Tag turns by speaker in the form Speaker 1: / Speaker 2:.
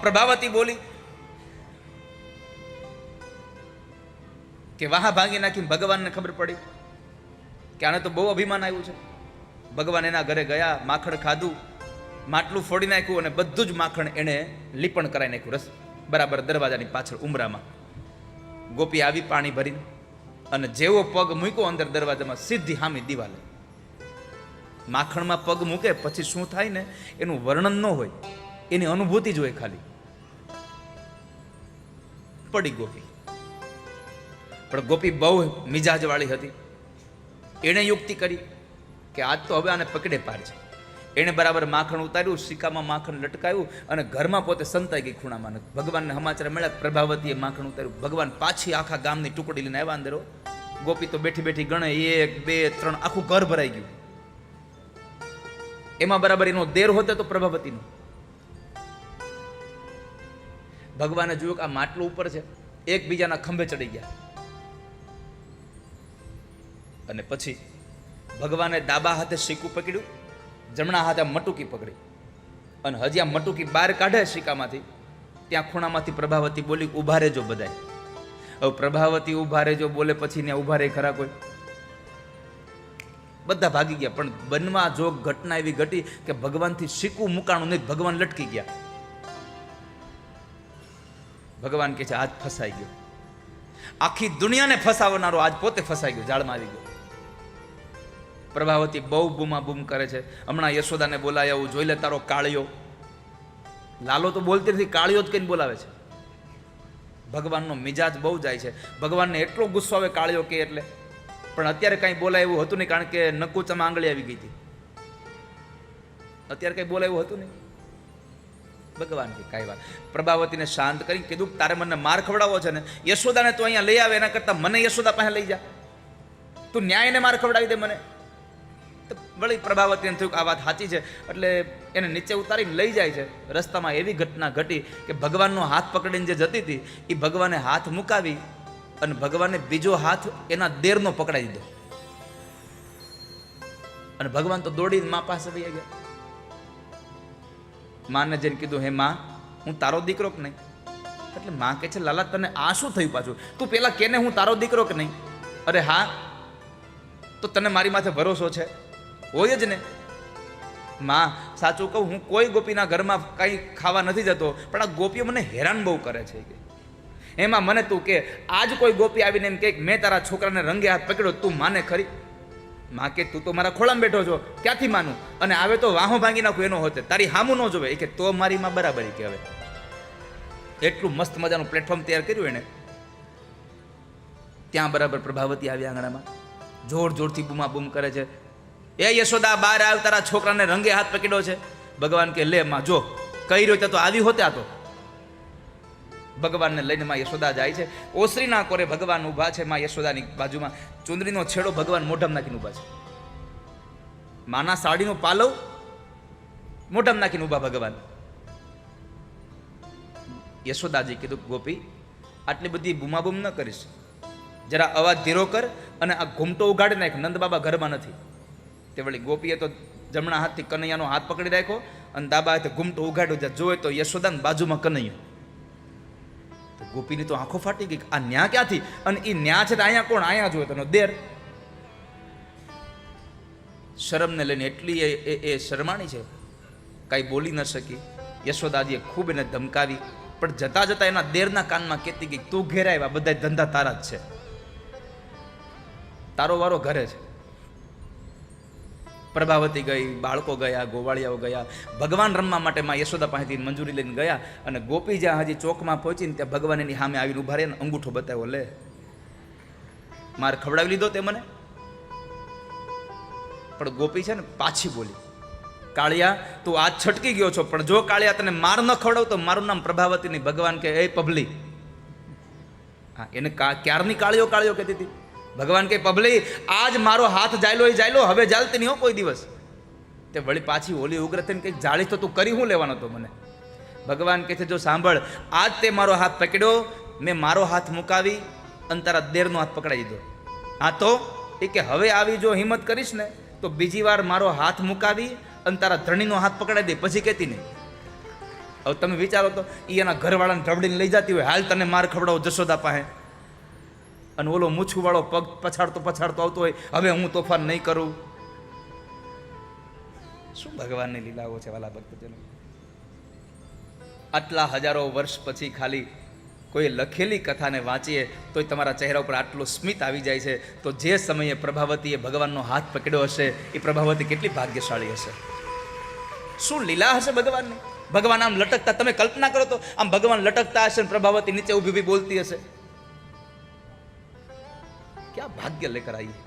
Speaker 1: પ્રભાવતી બોલી કે વાહ ભાંગી નાખી. ભગવાનને ખબર પડી કે આને તો બહુ અભિમાન આવ્યું છે. ભગવાન એના ઘરે ગયા, માખણ ખાધું, માટલું ફોડી નાખ્યું અને બધું જ માખણ એને લીપણ કરાવી નાખ્યું રસ બરાબર દરવાજાની પાછળ ઉમરામાં. ગોપી આવી પાણી ભરીને અને જેવો પગ મૂક્યો અંદર દરવાજામાં, સીધી હામી દિવાલે. માખણમાં પગ મૂકે પછી શું થાય ને એનું વર્ણન ન હોય, એની અનુભૂતિ જ હોય ખાલી. પડી ગોપી. પણ ગોપી બહુ મિજાજ વાળી હતી. એણે યુક્તિ કરી કે આજ તો હવે આને પકડે પાર છે. એણે બરાબર માખણ ઉતાર્યું, સિક્કામાં માખણ લટકાવ્યું અને ઘરમાં પોતે સંતાઈ ગઈ ખૂણામાં. ભગવાનને સમાચાર મળ્યા, પ્રભાવતીએ માખણ ઉતાર્યું. ભગવાન પાછી આખા ગામની ટુકડી લઈને આવ્યા અંદર. ગોપી તો બેઠી બેઠી ગણે, 1 2 3 આખું ઘર ભરાઈ ગયું. એમાં બરાબર એનો દેર હોતે તો પ્રભાવતીનો. ભગવાને જોયું કે આ માટલું ઉપર છે, એકબીજાના ખંભે ચડી ગયા. અને પછી ભગવાને ડાબા હાથે શીકું પકડ્યું, જમણા હાથે મટુકી પકડી અને હજી આ મટુકી બહાર કાઢે શીકામાંથી, ત્યાં ખૂણામાંથી પ્રભાવતી બોલી, ઉભા રહેજો બધાય. હવે પ્રભાવતી ઉભા રહેજો બોલે પછી ને ઉભા રહે ખરા કોઈ? બધા ભાગી ગયા. પણ બનવા જોગ ઘટના એવી ઘટી કે ભગવાનથી શીકું મુકાણું નહીં, ભગવાન લટકી ગયા. ભગવાન કહે છે આજ ફસાઈ ગયો. આખી દુનિયાને ફસાવનારો આજ પોતે ફસાઈ ગયો, જાળમાં આવી ગયો. પ્રભાવતી બહુ બૂમા બૂમ કરે છે. હમણાં યશોદાને બોલાય આવું, જોઈ લે તારો કાળિયો. લાલો તો બોલતી નથી, કાળિયો જ કઈને બોલાવે છે. ભગવાનનો મિજાજ બહુ જાય છે. ભગવાનને એટલો ગુસ્સો આવે કાળિયો કે એટલે. પણ અત્યારે કાંઈ બોલાય એવું હતું નહીં, કારણ કે નકુચામાં આંગળી આવી ગઈ હતી. અત્યારે કંઈ બોલાય એવું હતું નહીં. ભગવાન કે કાંઈ વાત. પ્રભાવતીને શાંત કરી કીધું તારે મને માર ખવડાવો છે ને, યશોદાને તો અહીંયા લઈ આવે એના કરતાં મને યશોદા પાસે લઈ જા. તું ન્યાયને માર ખવડાવી દે મને. વળી પ્રભાવતીને થયું કે આ વાત સાચી છે, એટલે એને નીચે ઉતારીને લઈ જાય છે. રસ્તામાં એવી ઘટના ઘટી કે ભગવાનનો હાથ પકડીને જે જતી હતી એ ભગવાને હાથ મુકાવી અને ભગવાને બીજો હાથ એના દેરનો પકડાઈ દીધો. અને ભગવાન તો દોડીને મા પાસે વહી ગયા. માને જઈને કીધું, હે માં, હું તારો દીકરો કે નહીં? એટલે માં કહે છે, લાલા તને આ શું થયું પાછું? તું પેલા કેને હું તારો દીકરો કે નહીં? અરે હા, તો તને મારી માથે ભરોસો છે? હોય જ ને. માં સાચું કહું, હું કોઈ ગોપીના ઘરમાં કંઈ ખાવા નથી જતો, પણ આ ગોપીઓ મને હેરાન બહુ કરે છે. એમાં મને તું કે આજ કોઈ ગોપી આવીને એમ કે મેં તારા છોકરાને રંગે હાથ પકડ્યો, તું માને ખરી? માં કે તું તો મારા ખોળામાં બેઠો છો, ક્યાંથી માનું? અને આવે તો વાહો ભાંગી નાખું એનો હોતે, તારી હામું ન જોવે. એ કે તો મારી માં બરાબર. કે હવે એટલું મસ્ત મજાનું પ્લેટફોર્મ તૈયાર કર્યું એને. ત્યાં બરાબર પ્રભાવતી આવી આંગણામાં, જોર જોરથી બૂમા બૂમ કરે છે, એ યશોદા બહાર આવ, તારા છોકરાને રંગે હાથ પકડ્યો છે. ભગવાન કે લે માં, જો કઈ રહ્યો તો આવી હોતે. આ તો ભગવાનને લઈને માં યશોદા જાય છે. ઓસરીના કોરે ભગવાન ઊભા છે. માં યશોદાની બાજુમાં ચુંદડીનો છેડો ભગવાન મોઢામાં નાખીને ઊભા છે. માના સાડીનો પાલવ મોઢામાં નાખીને ઊભા ભગવાન. યશોદાજી કીધું, ગોપી આટલી બધી બૂમાબૂમ ન કરીશ, જરા અવાજ ધીરો કર અને આ ઘૂમટો ઉગાડી નાખ, નંદ બાબા ઘરમાં નથી. તે વળી ગોપીએ તો જમણા હાથથી કનૈયાનો હાથ પકડી રાખ્યો અને ડાબા હાથે ઘૂમટો ઉગાડ્યો. જોવે તો યશોદાને બાજુમાં કનૈયો. ગોપીની તો આંખો ફાટી ગઈ, આ ન્યા ક્યાંથી? અને એ ન્યા છે તો અહીંયા કોણ? અહીંયા જોયો તેનો દેર. શરમને લઈને એટલી એ શરમાણી છે, કાંઈ બોલી ન શકી. યશોદાજીએ ખૂબ એને ધમકાવી, પણ જતા જતા એના દેરના કાનમાં કહેતી ગઈ, તું ઘેર આવ્યા, બધા ધંધા તારા જ છે, તારો વારો ઘરે છે. પ્રભાવતી ગઈ, બાળકો ગયા, ગોવાળિયાઓ ગયા, ભગવાન રમવા માટે માં યશોદા પાસેથી મંજૂરી લઈને ગયા. અને ગોપી જ્યાં હજી ચોકમાં પહોંચીને ત્યાં ભગવાન એની સામે આવીને ઉભા રહે, અંગૂઠો બતાવ્યો, લે માર ખવડાવી લીધો તે મને. પણ ગોપી છે ને પાછી બોલી, કાળિયા તું આજ છટકી ગયો છો, પણ જો કાળિયા તને માર ન ખવડાવ તો મારું નામ પ્રભાવતી નહીં. ભગવાન કે એ પભલી. હા, એને ક્યારની કાળિયો કાળિયો કહેતી હતી. ભગવાન કે પભલી, આજ મારો હાથ જાયલો એ જાયલો, હવે જાલતી નહીં હો કોઈ દિવસ. તે વળી પાછી ઓલી ઉગ્ર થઈને કંઈક જાળી તો તું કરી હું લેવાનો તો મને? ભગવાન કહે છે, જો સાંભળ, આજ તે મારો હાથ પકડ્યો, મેં મારો હાથ મુકાવી અને તારા દેરનો હાથ પકડાઈ દીધો. હા તો એ કે હવે આવી જો હિંમત કરીશ ને તો બીજી વાર મારો હાથ મુકાવી અને તારા ધણીનો હાથ પકડાઈ દે, પછી કહેતી નહીં. હવે તમે વિચારો તો એ એના ઘરવાળાને ઢબડીને લઈ જતી હોય, હાલ તને માર ખવડાવો જશોદા પાસે, અને ઓલો મૂછુંવાળો પગ પછાડતો આવતો હોય, હવે હું તોફાન નહીં કરું. શું ભગવાનની લીલાઓ છે વાલા ભક્તજનો. આટલા હજારો વર્ષ પછી ખાલી કોઈ લખેલી કથાને વાંચીએ તોય તમારા ચહેરા ઉપર આટલું સ્મિત આવી જાય છે. તો જે સમયે પ્રભાવતીએ ભગવાનનો હાથ પકડ્યો હશે એ પ્રભાવતી કેટલી ભાગ્યશાળી હશે. શું લીલા હશે ભગવાનની. ભગવાન આમ લટકતા, તમે કલ્પના કરો તો આમ ભગવાન લટકતા હશે ને પ્રભાવતી નીચે ઊભી ઊભી બોલતી હશે. ક્યાં ભાગ્ય લેકર આઈએ.